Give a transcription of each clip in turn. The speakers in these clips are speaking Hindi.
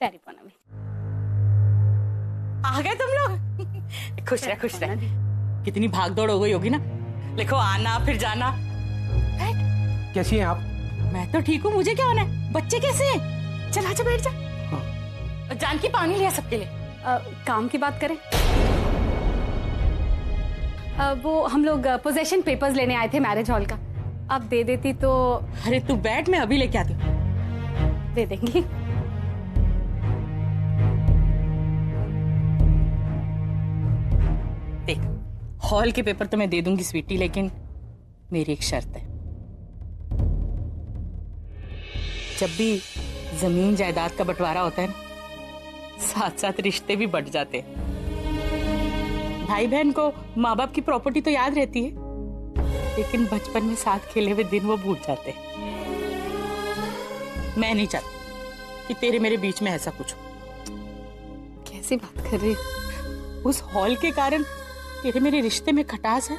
प्यारी पूनम। आ गए तुम लोग? खुश रह खुश रह। कितनी भाग दौड़ हो गई होगी ना, लिखो आना फिर जाना। कैसी हैं आप? मैं तो ठीक हूँ, मुझे क्या होना है? बच्चे कैसे हैं? चल आजा बैठ जा। हाँ। जानकी पानी लिया सबके लिए। काम की बात करें? वो हम लोग पोजेशन पेपर्स लेने आए थे मैरिज हॉल का, अब दे देती तो। अरे तू बैठ, मैं अभी लेके आती हूँ। दे देंगी। देख, हॉल के पेपर तो मैं दे दूंगी स्वीटी, लेकिन मेरी एक शर्त है। जब भी जमीन जायदाद का बंटवारा होता है ना, साथ साथ रिश्ते भी बढ़ जाते हैं। भाई बहन को माँ बाप की प्रॉपर्टी तो याद रहती है, लेकिन बचपन में साथ खेले हुए दिन वो भूल जाते हैं। मैं नहीं चाहती कि तेरे मेरे बीच में ऐसा कुछ हो। कैसी बात कर रही है? उस हॉल के कारण तेरे मेरे रिश्ते में खटास है,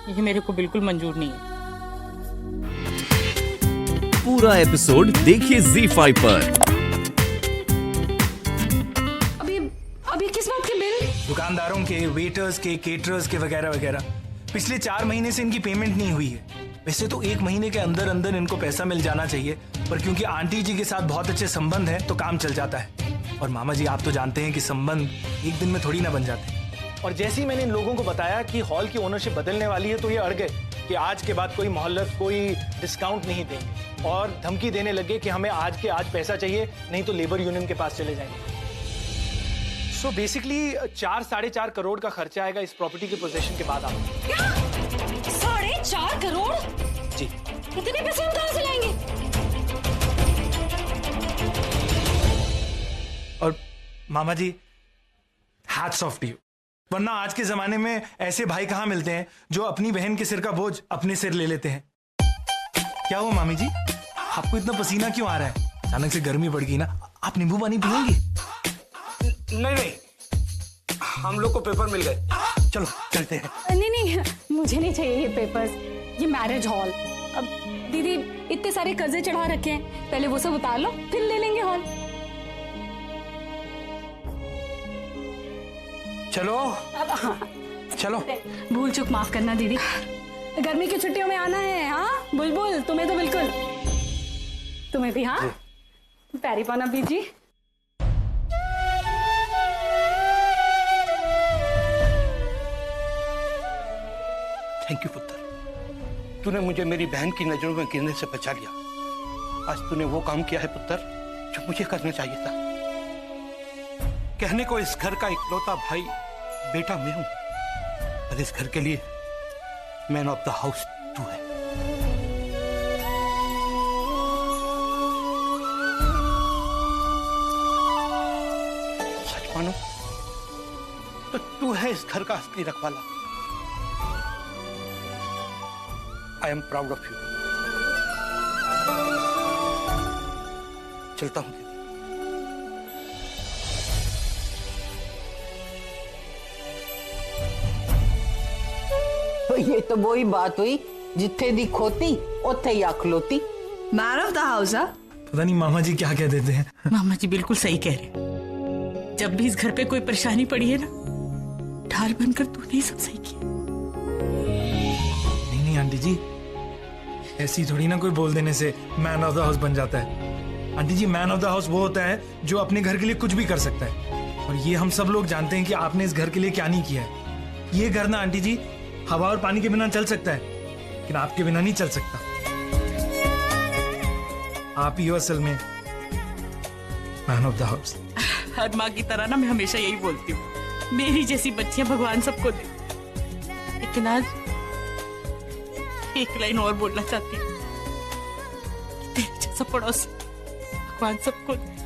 ये मेरे को बिल्कुल मंजूर नहीं है। पूरा एपिसोड देखिए ZEE5 पर। अभी किस बात के बिल? दुकानदारों के, वेटर्स के, केटरर्स के वगैरह वगैरह। पिछले 4 महीने से इनकी पेमेंट नहीं हुई है। वैसे तो 1 महीने के अंदर अंदर इनको पैसा मिल जाना चाहिए, पर क्योंकि आंटी जी के साथ बहुत अच्छे संबंध हैं तो काम चल जाता है। और मामा जी, आप तो जानते हैं कि संबंध एक दिन में थोड़ी ना बन जाते। और जैसे ही मैंने इन लोगों को बताया कि हॉल की ओनरशिप बदलने वाली है, तो ये अड़ गए कि आज के बाद कोई मोहल्लत, कोई डिस्काउंट नहीं देंगे, और धमकी देने लगे कि हमें आज के आज पैसा चाहिए, नहीं तो लेबर यूनियन के पास चले जाएंगे। सो बेसिकली 4-4.5 करोड़ का खर्चा आएगा इस प्रॉपर्टी के पोजीशन के बाद। आप 4.5 करोड़? जी। इतने पैसे हम कहां से लाएंगे? और मामा जी, हैट्स ऑफ टू यू, वरना आज के जमाने में ऐसे भाई कहां मिलते हैं जो अपनी बहन के सिर का बोझ अपने सिर ले लेते हैं। क्या हुआ मामी जी, आपको इतना पसीना क्यों आ रहा है? अचानक से गर्मी बढ़ गई ना, आप नींबू पानी पिएंगे? नहीं, हम लोग को पेपर मिल गए, चलो चलते हैं। नहीं, मुझे नहीं चाहिए ये पेपर्स, ये मैरिज हॉल। अब दीदी इतने सारे कर्जे चढ़ा रखे हैं, पहले वो सब उतार लो, फिर ले लेंगे हॉल। चलो हाँ। चलो। भूल चूक माफ करना दीदी, गर्मी की छुट्टियों में आना है। हाँ बुलबुल, तुम्हें तो बिल्कुल, तुम्हें भी। हाँ प्यारी पाना बीजी। थैंक यू पुत्र, तूने मुझे मेरी बहन की नजरों में गिरने से बचा लिया। आज तूने वो काम किया है पुत्र जो मुझे करना चाहिए था। कहने को इस घर का इकलौता भाई बेटा मैं हूं, पर इस घर के लिए मैन ऑफ द हाउस तू है। सच मानो तो तू है इस घर का असली रखवाला। I am proud of you. चलता हूं। ये तो वही बात हुई, जिथे दी खोती उथे ही अखलोती। Man of the house. पता नहीं मामा जी क्या कह देते हैं। मामा जी बिल्कुल सही कह रहे। जब भी इस घर पे कोई परेशानी पड़ी है ना, ढाल बनकर तूने ही सब सही किया। नहीं आंटी जी, ऐसी थोड़ी ना कोई बोल देने से मैन ऑफ द हाउस बन जाता है। Aunty ji, man of the house वो होता है जो अपने घर के लिए कुछ भी कर सकता है, और ये हम सब लोग जानते हैं कि आपने इस घर के लिए क्या नहीं किया है। ये घर ना आंटी जी हवा और पानी के बिना चल सकता है, लेकिन आपके बिना नहीं चल सकता। आप ही हो असल में मैन ऑफ द हाउस। हर माँ की तरह ना मैं हमेशा यही बोलती हूँ, मेरी जैसी बच्चियां भगवान सबको दे। लेकिन आज एक लाइन और बोलना चाहती हूँ, तेरे जैसा पड़ोसी भगवान सबको दे।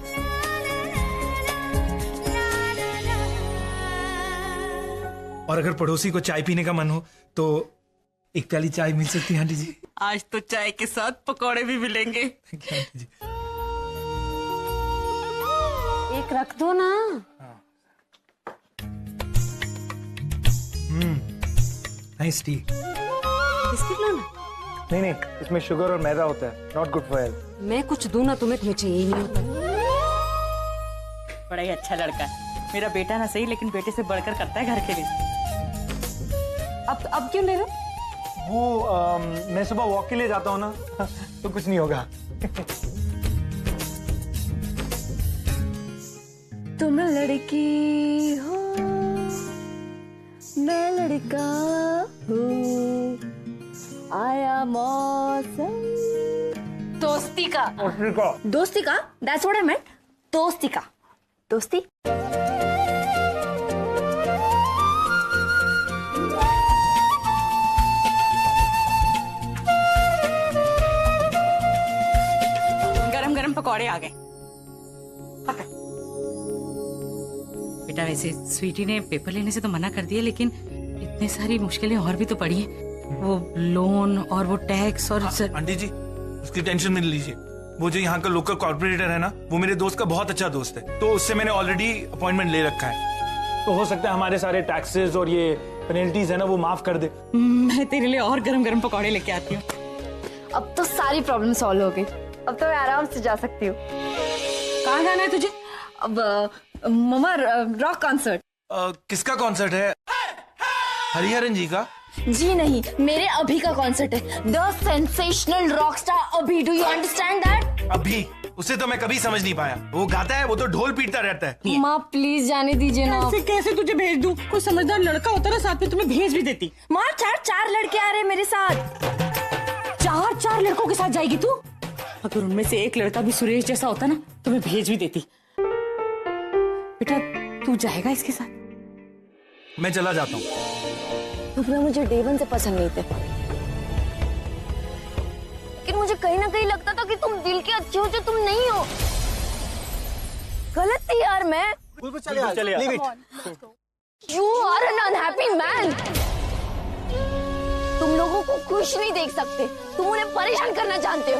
और अगर पड़ोसी को चाय पीने का मन हो तो एक प्याली चाय मिल सकती है आंटी जी। आज तो चाय के साथ पकौड़े भी मिलेंगे। आंटी जी एक रख दो ना। Nice T. बिस्किट लो ना। नहीं, इसमें शुगर और मैदा होता है, नॉट गुड फॉर हेल्थ। मैं कुछ दूं ना तुम्हें चाहिए ही नहीं होता। बड़ा ही अच्छा लड़का है। मेरा बेटा ना सही, लेकिन बेटे से बढ़कर करता है घर के लिए। अब क्यों ले रहे? वो मैं सुबह वॉक के लिए जाता हूँ ना तो कुछ नहीं होगा। तुम लड़की हो मैं लड़का हूँ, आया मौसम दोस्ती का। दोस्ती का? That's what I meant. दोस्ती का। दोस्ती? गरम गरम पकौड़े आ गए। पकड़। बेटा वैसे स्वीटी ने पेपर लेने से तो मना कर दिया, लेकिन इतनी सारी मुश्किलें और भी तो पड़ी हैं। वो लोन और वो टैक्स और आंटी जी उसकी टेंशन नहीं लीजिए। वो जो यहाँ का लोकल कॉर्पोरेटर है ना, वो मेरे दोस्त का बहुत अच्छा दोस्त है, तो उससे मैंने ऑलरेडी अपॉइंटमेंट ले रखा है। तो हो सकता है हमारे सारे टैक्सेस और ये पेनल्टीज है ना वो माफ कर दे। मैं तेरे लिए और गरम गरम पकौड़े लेके आती हूँ। अब तो सारी प्रॉब्लम सॉल्व हो गई। अब तो मैं आराम से जा सकती हूँ। कहाँ जाना है तुझे? अब ममा रॉक कॉन्सर्ट। किसका कॉन्सर्ट है? हरिहरन जी का? जी नहीं, मेरे अभी का कॉन्सर्ट है। द सेंसेशनल रॉक स्टार अभी। Do you understand that? अभी उसे तो मैं कभी समझ नहीं पाया। वो गाता है, वो तो ढोल पीटता रहता है। माँ प्लीज जाने दीजिए ना। ऐसे कैसे तुझे भेज दूं? कोई समझदार लड़का होता ना साथ में, तुम्हें भेज भी देती। माँ चार लड़के आ रहे हैं मेरे साथ। चार लड़कों के साथ जाएगी तू? अगर उनमें से एक लड़का भी सुरेश जैसा होता ना तो मैं भेज भी देती। बेटा तू जाएगा इसके साथ? मैं चला जाता हूँ। रुकना, मुझे डे वन से पसंद नहीं थे, लेकिन मुझे कहीं ना कहीं लगता था कि तुम दिल के अच्छे हो जो तुम नहीं हो। गलत थी यार मैं। You are an unhappy man. तुम लोगों को खुश नहीं देख सकते, तुम उन्हें परेशान करना जानते हो।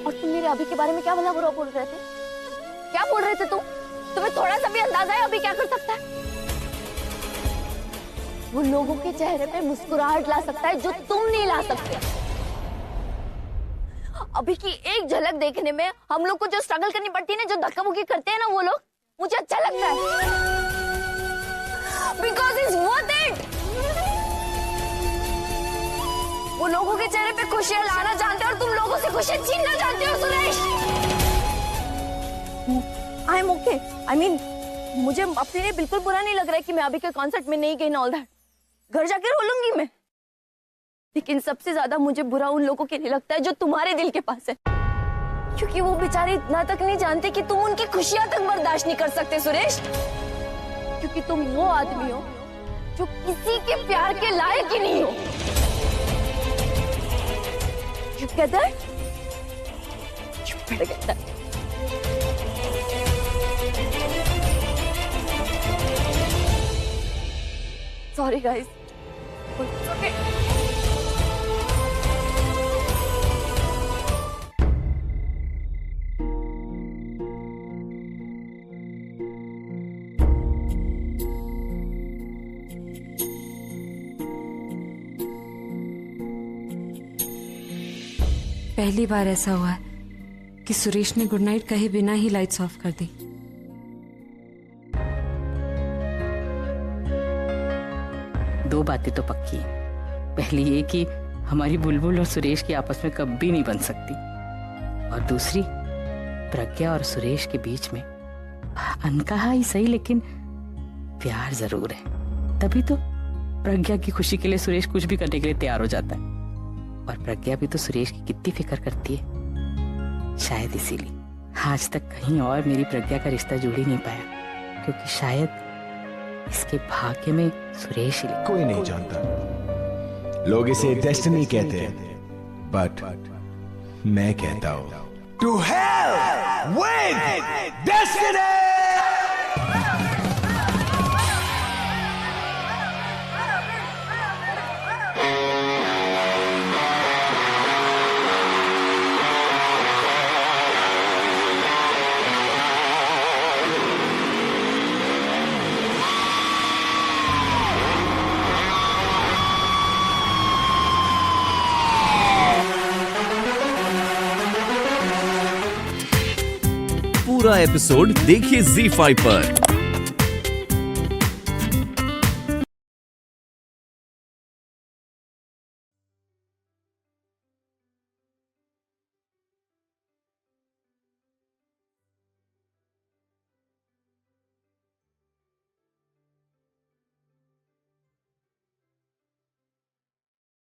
और तुम मेरे अभी के बारे में क्या भला बुरा बोल रहे थे? क्या बोल रहे थे तुम? तुम्हें थोड़ा सा भी अंदाजा है अभी क्या कर सकता है? वो लोगों के चेहरे पे मुस्कुराहट ला सकता है जो तुम नहीं ला सकते। अभी की एक झलक देखने में हम लोग को जो स्ट्रगल करनी पड़ती है ना, जो धक्का मुक्की करते हैं ना वो लोग, मुझे अच्छा लगता है। Because it's worth it. वो लोगों के चेहरे पे खुशियां लाना जानते हो और तुम लोगों से खुशियां छीनना जानते हो Suresh. I am okay. I mean मुझे अपने लिए बिल्कुल बुरा नहीं लग रहा है कि मैं अभी के कॉन्सर्ट में नहीं गई ना, ऑल दैट। घर जाके रो लूंगी मैं। लेकिन सबसे ज्यादा मुझे बुरा उन लोगों के लिए लगता है जो तुम्हारे दिल के पास है, क्योंकि वो बेचारे इतना तक नहीं जानते कि तुम उनकी खुशियां तक बर्दाश्त नहीं कर सकते सुरेश। क्योंकि तुम वो आदमी हो जो किसी के प्यार के लायक ही नहीं हो। You get that? You better get that. Sorry guys. It's okay. पहली बार ऐसा हुआ है कि सुरेश ने गुड नाइट कहे बिना ही लाइट्स ऑफ कर दी। दो बातें तो पक्की हैं। पहली ये कि हमारी बुलबुल और सुरेश की आपस में कभी नहीं बन सकती, और दूसरी प्रज्ञा और सुरेश के बीच में अनकहा ही सही लेकिन प्यार जरूर है। तभी तो प्रज्ञा की खुशी के लिए सुरेश कुछ भी करने के लिए तैयार हो जाता है, और प्रज्ञा भी तो सुरेश की कितनी फिक्र करती है। शायद इसीलिए आज तक कहीं और मेरी प्रज्ञा का रिश्ता जुड़ ही नहीं पाया, क्योंकि शायद इसके भाग्य में सुरेश ही कोई नहीं जानता। लोग इसे डेस्टिनी कहते हैं, बट मैं कहता हूं टू हेल विद डेस्टिनी। पूरा एपिसोड देखिए ZEE5 पर।